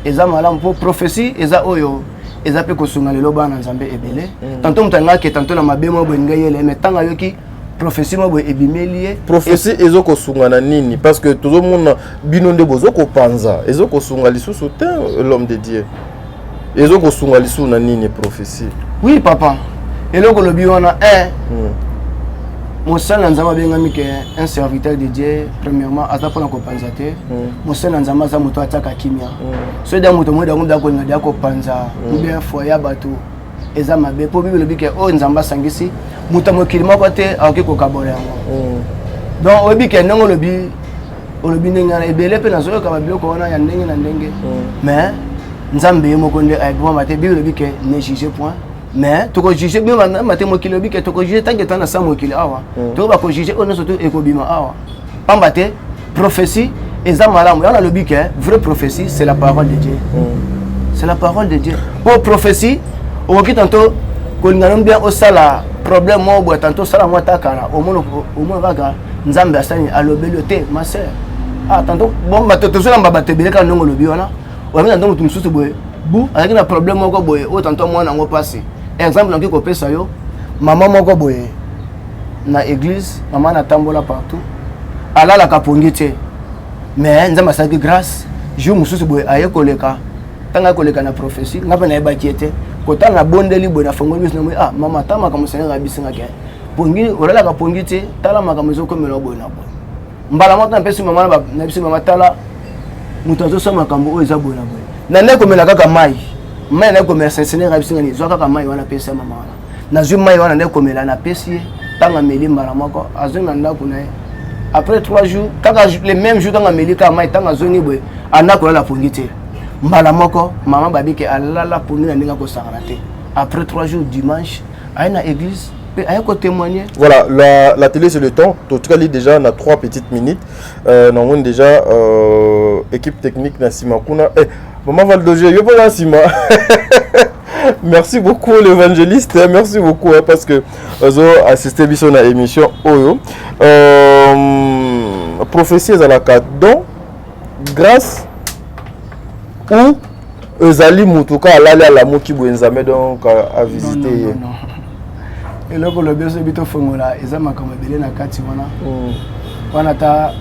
eza malam pour prophétie eza oyo eza pe ko sunga lelo bana nzambe ebele tantôt mutanga ke tantôt na mabemo bo ngayele mais tanga yoki prophétie mo boy ebimelie prophétie ezoko sunga na nini parce que tout le monde bino nde bozoko panza ezoko sunga lisusu te l'homme de Dieu ezoko sunga lisusu na nini prophétie. Oui papa eloko lobi wana Mosala nzama bengami ke un serviteur de Dieu premièrement atapona ko panza te mosala nzama za moto ataka kimia so da moto mo da ngunda ko ngada ko panza bien foya bato eza mabe po Bible lobi ke o nzamba sangisi muta mokilima ko te akoki ko kabola yango donc obi ke ndongo lobi ndenga ebele pe nazo ka babiloko wana ya ndenge na ndenge mais nzambe moko nde ay bo mate Bible lobi ke ne juger point mais tu peux juger bien maté mokili lobi ke tu peux juger tant que tu na sa mokili awa tu vas ko juger on surtout ekobima awa pambate prophétie eza malamu yana lobi ke vraie prophétie c'est la parole de Dieu c'est la parole de Dieu pour prophétie au qui tantôt ko ngana bien au sala problème mo bo tantôt sala mo takala au moins vaga nzambe asani alobelote ma sœur tantôt bon mato to sala mbaba tebele ka ndongo lobi wana o mena ndongo tumsusu boye bu avec un problème moko boye o tantôt moi na ngo passer exemple nki ko pesa yo maman moko boye na église maman na tambola partout alala ka pongite mais nzamba sa grâce jour mususu boye aye koleka tanga koleka na prophétie ngapa na eba kiete kota na bondeli boye na fongoli biso na mama tama ka musenga bisinga ke pongi olala ka pongite tala makamezo ko melo boye na boye mbala mota na pesi mama na biso mama tala mutazo soma kambo o eza boye na boye na ndeko mela kaka mai na ko mercer senera bisinga ni zo kaka mai wana pesa mama wana na zo mai wana ndeko mela na pesi tanga meli mbala moko azo na ndako na après 3 jours les mêmes jours dans Amérique ma tanga zoni boy ana ko la pongité mbala moko maman babi ke alala poni na ninga ko sagrate après 3 jours dimanche aina église et aia ko témoigner. Voilà, la télé c'est le temps. En tout cas, déjà on a 3 petites minutes. Nous avons déjà équipe technique Nassima Kuna. Maman Valdoje, yo pas Nassima. Merci beaucoup l'évangéliste, merci beaucoup parce que vous avez assisté à l'émission Oyo. Prophétie à la carte, donc grâce ou Ezali Mutuka aller à la Moki Bouenzame donc à visiter. Non. Et là pour le besoin bito fongola, ezama comme belé na kati wana. Wana ta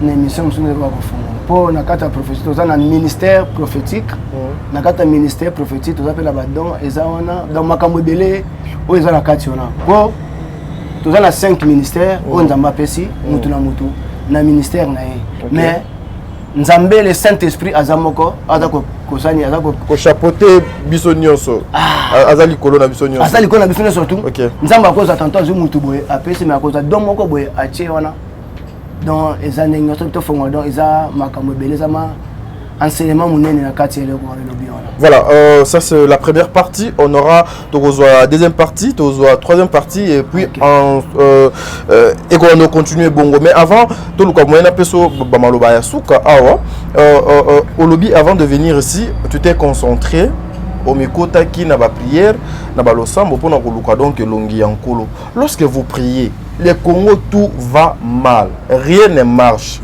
une émission msune ba ko fongola. Pour na kata prophétique, toza na ministère prophétique. Na kata ministère prophétique, toza pe la badon ezawana dans makambo belé o ezala kati wana. Pour toza na 5 ministères, o nzamba pesi mutu na mutu na ministère na ye. Mais Nzambe le Saint-Esprit azamoko azako kosani azako ko chapeauter biso nyonso azali kolo na biso nyonso azali kolo na biso nyonso tout okay. Nzamba akoza tanto azu mutu boye apesi me akoza don moko boye atie wana donc eza ndenge nyonso to fongo donc eza makambo beleza ma enseignement munene na kati ele ko le bien. Voilà, ça c'est la première partie. On aura la deuxième partie, la troisième partie et puis okay. Et qu'on va continuer bongo. Mais avant, tout le monde a peso bamaloba ya suka awa. Au lobby avant de venir ici, tu t'es concentré au mikota qui n'a pas prière, n'a pas le sambo pour na donc longi yankolo. Lorsque vous priez, le Congo tout va mal, rien ne marche.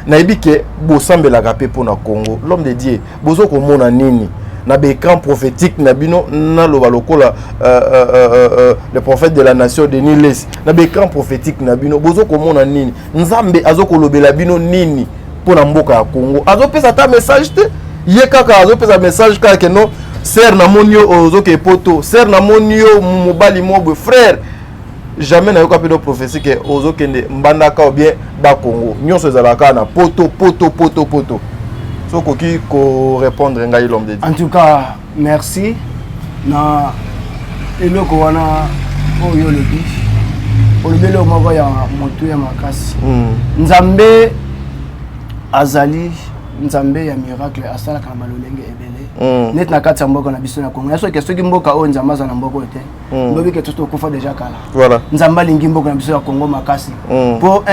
Naibi ke bosambe la rapé pour na Congo l'homme de Dieu bozo ko mona nini na bécran prophétique na bino na lo balokola le prophète de la nation de Niles na bécran prophétique na bino bozo ko mona nini nzambe azoko lobela bino nini pour na mboka ya Congo azo pesa ta message te ye kaka azo pesa message kaka ke no ser na monio ozo ke poto ser na monio mobali mobo frère. Jamais n'a eu capé de prophétie que ozo kende mbandaka ou bien ba Congo nyonso ezalaka na poto so koki ko répondre ngai l'homme de Dieu. En tout cas merci na eloko wana oyo lebi olobelo moko ya motu ya makasi Nzambe azali Nzambe ya miracle asala ka malolenge ebele net na kati ya mboka na biso na Congo yaso ke soki mboka o Nzambe za na mboka te mbobi ke toto kufa déjà kala voilà Nzambe lingi mboka na biso ya Congo makasi pour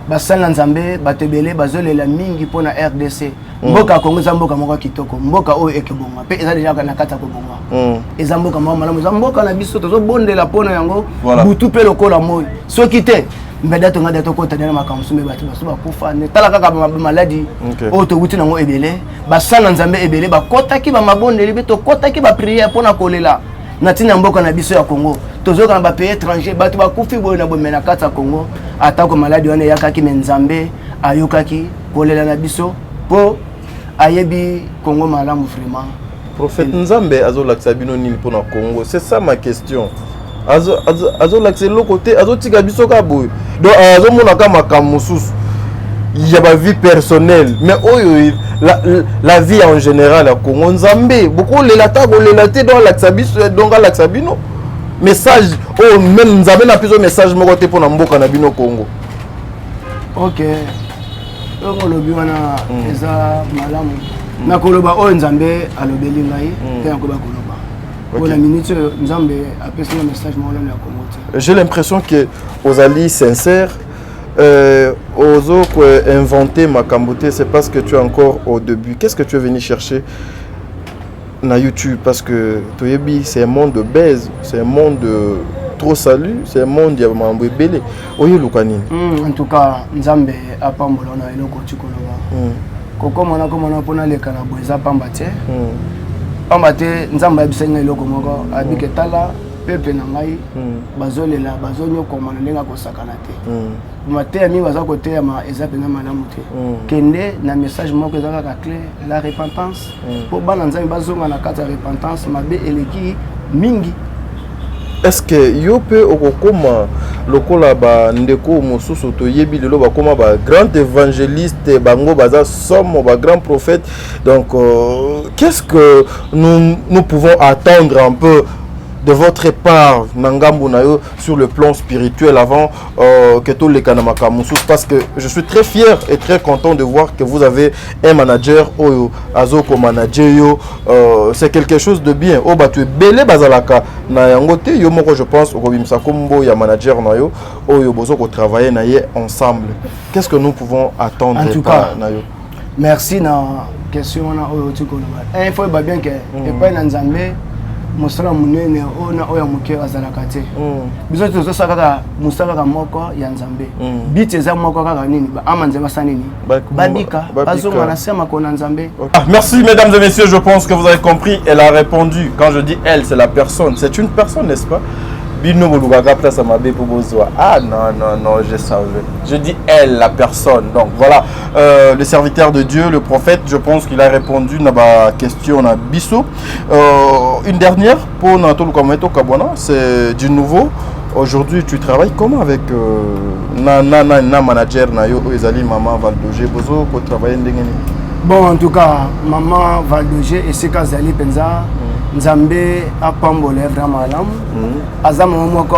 basala Nzambe batebele bazolela mingi pona RDC mboka Congo za mboka moko kitoko mboka o ekebonga pe eza déjà na kati ya kobonga eza mboka mama malamu za mboka na biso tozo bondela pona yango butu pe lokola moi soki te mbeda to ngada to kota na makamsu me batu baso bakufa ne tala kaka maladie o to wuti nango ebele basala Nzambe ebele bakota ki ba mabondeli be to kota ki ba prière pona kolela na tina mboka na biso ya Congo tozoka na ba pays étranger batu bakufi boyo na bomena kata Congo atako maladie wana yakaki Nzambe ayokaki kolela na biso po ayebi Congo malamu vraiment. Prophète Nzambe azo laksa bino nini pona Congo, c'est ça ma question. Azo laksa le côté azo tika biso ka boyo donc azo monaka makamususu il y a ma vie personnelle mais oyo la vie en général à Congo Nzambe beaucoup les lata dans l'axabiso donc à l'axabino message oh même Nzambe na piso message moko te pour na mboka na bino Congo. OK donc lobi wana eza malamu na koloba o Nzambe alobeli ngai te na koba koloba pour la minute Nzambe apesa un message moko na Congo. J'ai l'impression que Ozali sincère Ozo inventer ma camboté, c'est parce que tu es encore au début. Qu'est-ce que tu es venu chercher na YouTube? Parce que Toyebi, c'est un monde de baise, c'est un monde de trop salut, c'est un monde de mambo belé. Oyo lukani. En tout cas, Nzambe apambola na eloko tikoloba. Koko mona pona le kana boza pambate. Pambate Nzambe abisenga eloko moko abike tala pepe na ngai bazolela bazonyo komana lenga kosakana te. Maté mi baza côté ya ma ezapena malamu te. Kende na message moko ezaka ka clé la repentance. Pour bana Nzambe bazonga na kata repentance mabe eleki mingi. Est-ce que yo pe okokoma lokola ba ndeko mosusu to yebi lelo ba koma ba grand évangéliste bango baza somme ba grand prophète donc qu'est-ce que nous pouvons attendre un peu de votre part Nangambo Nayo sur le plan spirituel avant que tout les Kanamaka Moussous, parce que je suis très fier et très content de voir que vous avez un manager Oyo Azoko manager yo, c'est quelque chose de bien. Oh bah tu es belé bazalaka na yangote yo moko, je pense au Bimsa Kombo ya manager Nayo Oyo bozo ko travailler naye ensemble. Qu'est-ce que nous pouvons attendre en tout cas Nayo? Merci na question na Oyo Tiko na. Il faut bien que et pas na Nzambe musala munene ona oya muke azalaka te. Biso tozo saka musala ka moko ya Nzambe. Biteza moko kaka nini ba amanze basanini. Babika bazonga na sema ko na Nzambe. Merci mesdames et messieurs, je pense que vous avez compris. Elle a répondu. Quand je dis elle, c'est la personne. C'est une personne, n'est-ce pas? Bino Bolugaga place à ma bé pour Bozoa. Ah non, je savais. Je dis elle, la personne. Donc voilà, le serviteur de Dieu, le prophète, je pense qu'il a répondu à ma question à Bissot. Une dernière pour Nathalie Kameto Kabwana, c'est du nouveau. Aujourd'hui, tu travailles comment avec na manager Nayo Ezali Maman Valdoge Bozo pour travailler ndengeni? Bon, en tout cas, Maman Valdoge et Seka Zali Penza. Nzambe apambole vraiment malamu azama moko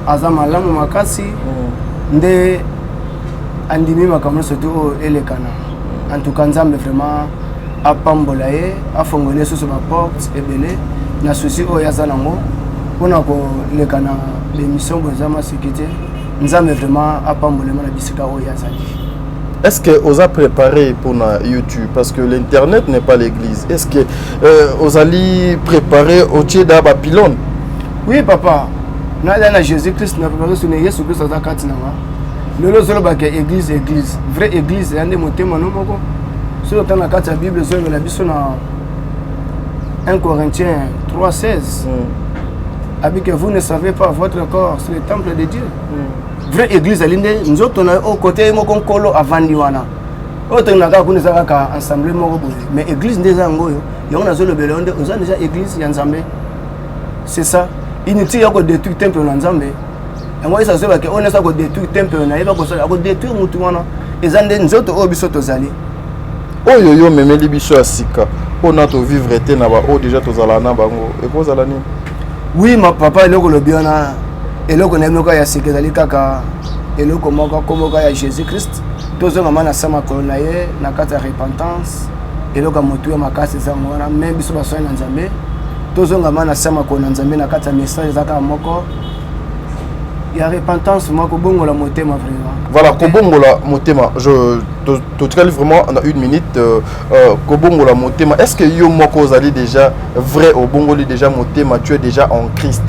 azama malamu makasi nde andimi makambo surtout elekana. En tout cas Nzambe vraiment apambola ye afongole sur ma porte ebele na souci o yazanango pona ko lekana l'émission bozama sécurité. Nzambe vraiment apambole na bisika o yazali. Est-ce que vous avez préparé pour YouTube? Parce que l'internet n'est pas l'église. Est-ce que vous allez préparer au pied d'un pylône? Oui, papa. Nous avons Jésus-Christ, nous avons préparé sur Jésus-Christ à la carte. Nous avons église, église. Vraie église, il y a des mots qui sont sur la carte de la Bible, nous avons 1 Corinthiens 3,16. Avec que vous ne savez pas, votre corps, c'est le temple de Dieu. Vraie église alinde nous autres au côté mo konkolo avandiwana autre naka kunisa ka ensemble mo boye mais église ndeza ngoyo yo na zolo belonde oza déjà église ya Nzambe. C'est ça inutile ko détruire temple na Nzambe ngo isa zo ba ke on esa ko détruire temple na yeba ko so ko détruire mutu wana ezande nzoto o biso tozali oyo yo memeli biso asika ona to vivre te na ba o déjà tozala na bango e ko zala ni. Oui ma papa eloko lobiona eloko na moko ya sekezali kaka eloko moko komoka ya Jésus-Christ tozonga mana sama kolona ye na kata repentance eloko motu ya makasi zango wana même biso baso na Nzambe tozonga mana sama kolona Nzambe na kata message zaka moko ya repentance moko bongola motema vraiment. Voilà, kobongola motema. Je te vraiment en une minute kobongola motema. Est-ce que yo moko zali déjà vrai au bongoli déjà motema, tu es déjà en Christ?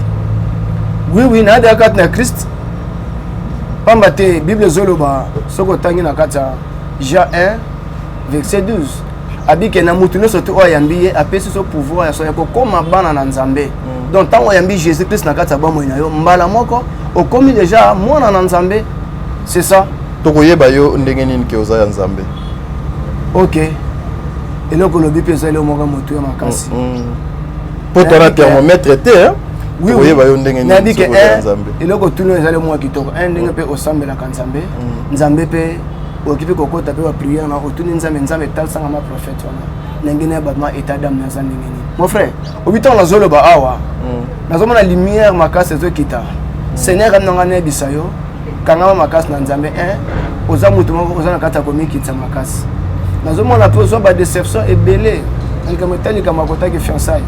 Oui, na de kat na Christ. Pambate Bible zoloba soko tangi na kata Jean 1 verset 12. Abike na mutu no soto oyambi apesi so pouvoir ya so yako koma bana na Nzambe. Donc tant oyambi Jésus Christ na kata ba moina yo mbala moko okomi déjà mwana na Nzambe. C'est ça. Tokoyeba yo ndenge nini ke oza ya Nzambe. OK. Eloko lobi pesa ile moko motu ya makasi. Pour ton thermomètre té hein. Oui, Nabike eloko tuno ezale mwa kitoko ndenge pe osambela ka Nzambe. Nzambe pe okipe kokota pe wa prière na otuni Nzambe talsanga ma prophète wana ndenge na ba état d'âme na ndenge ni. Mon frère, obiton na zolo ba awa. Nazoma na lumière makasi zo kita. Seigneur nanga na bisayo kanga makasi na Nzambe oza mutu moko oza na kata komikitsa makasi. Nazoma na pe zo ba déception ebele ngama tali kama kota ki fiançailles.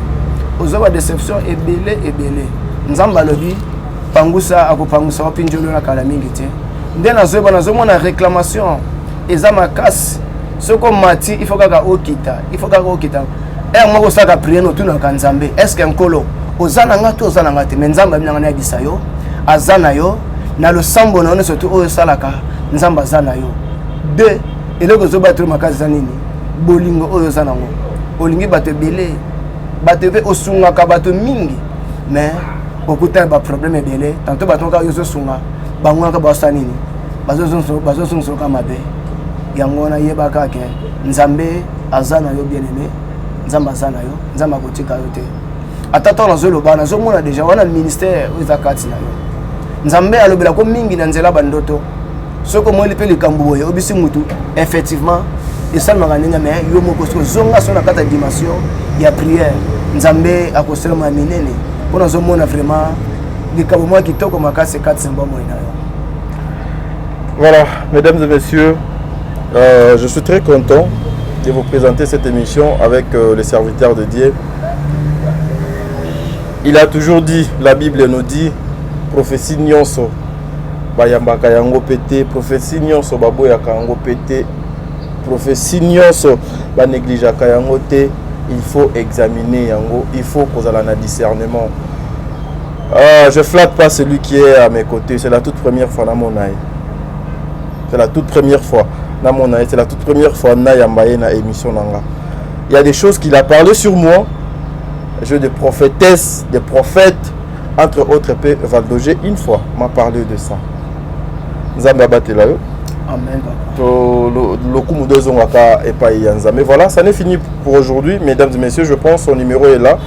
Ozoba déception ebele. Nzamba lobi pangusa akopangusa opinjolo na kala mingi te. Nde nazoba nazomona réclamation eza makasi. Soko mati il faut kaka okita. Moko saka prier no tuna ka Nzambe. Est-ce que nkolo ozana ngatu ozana ngati Nzamba binanga na bisayo azana yo na lo sambo na surtout o salaka Nzamba azana yo. De eloko zoba tru makasi zanini. Bolingo oyo zana ngo. Olingi bato ebele bateve osunga ka bato mingi mais okuta ba problème ebele tantôt bato ka yoso sunga bango ka basa nini bazo sunga ka mabe yango na yeba ka ke Nzambe azana yo bien aimé Nzamba azana yo Nzamba kotika yo te atata na zolo bana zo mona déjà wana ministère uzakati na yo Nzambe alobela ko mingi na nzela bandoto soko mweli pe likambo yo obisi mutu effectivement et ça m'a gagné mais yo moko zonga sona kata dimension ya prière Nzambe akosela ma minene On a vraiment des cabomans qui toquent comme à 4 symboles. Voilà, mesdames et messieurs, je suis très content de vous présenter cette émission avec les serviteurs de Dieu. Il a toujours dit, la Bible nous dit, prophétie nyonso bayambaka yango pété, prophétie nyonso baboyaka yango pété, prophétie nyonso ba négligeaka yango té. Il faut examiner yango, il faut qu'on ait un discernement. Je flatte pas celui qui est à mes côtés, c'est la toute première fois dans mon âge. C'est la toute première fois dans mon âge, c'est la toute première fois na yambaye na émission nanga. Il y a des choses qu'il a parlé sur moi. Je des prophétesses, des prophètes, entre autres P. Valdogé, une fois m'a parlé de ça. Nzamba batelayo. Amen. Mais voilà, ça n'est fini pour aujourd'hui, mesdames et messieurs. Je pense son numéro est là.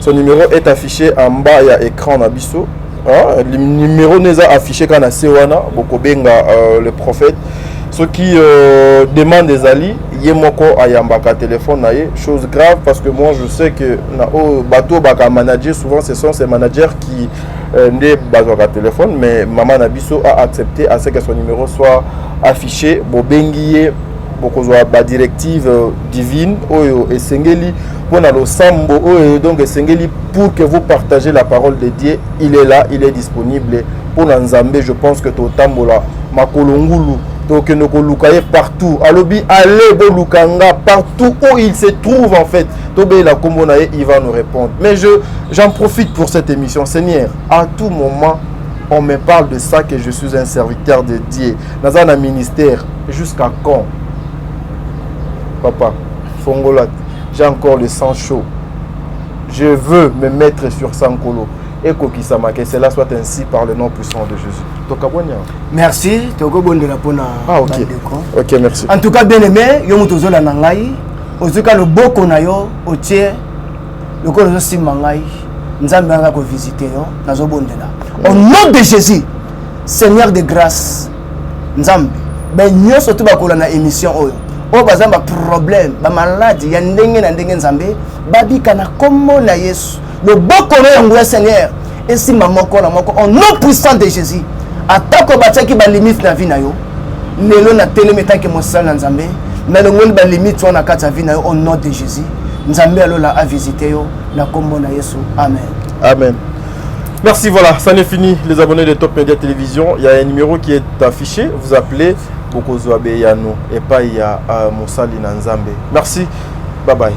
Son numéro est affiché en bas, il y a écran Nabiso. Le numéro n'est pas affiché quand on a Sewana, Bokobenga, le prophète. Ceux qui demandent des alliés, Yemoko Ayambaka téléphone, chose grave parce que moi je sais que bateau baka manager, souvent ce sont ces managers qui ne basent pas téléphone, mais Maman Nabiso a accepté à ce que son numéro soit affiché. Bobengiye, Bokozwa ba directive divine, Oyo et Sengeli, pour le Sambo, Oyo donc Sengeli, pour que vous partagez la parole de Dieu, il est là, il est disponible. Pour l'Anzambé, je pense que Totambola, Makolongulu, donc nous lukaye partout. Alobi allez bolukanga partout où il se trouve en fait. Tobé la Kombonaye, il va nous répondre. Mais j'en profite pour cette émission, Seigneur. À tout moment, on me parle de ça que je suis un serviteur de Dieu. Dans un ministère, jusqu'à quand? Papa, Fongolat, j'ai encore le sang chaud. Je veux me mettre sur Sankolo. Et que cela soit ainsi par le nom puissant de Jésus. Merci. Ok, merci. En tout cas, bien aimé, Yomutozola Nangai, Ozuka le Boko Nayo, Otie, le Kolozo Simangai, Nzambanga ko visiter, Nazo Bondela. Au nom de Jésus, Seigneur de grâce, Nzambe, ben nous surtout bakola na émission oyo. O bazamba problème, ba maladie, ya ndenge na ndenge Nzambe, babika na komo na Yesu. Le Boko Nayo Seigneur, et si maman au nom puissant de Jésus, attaque batia qui ba limite na vie na yo. Lelo na telemeta ke mosala Nzambe, mais le monde ba limite on a kata vie na yo au nom de Jésus. Nzambe alola a visiter yo na kombo na Yesu. Amen. Amen. Merci, voilà, ça n'est fini les abonnés de Top Media Télévision. Il y a un numéro qui est affiché, vous appelez Bokozo Abeyano et pas il y a Moussali Nzambe. Merci, bye bye.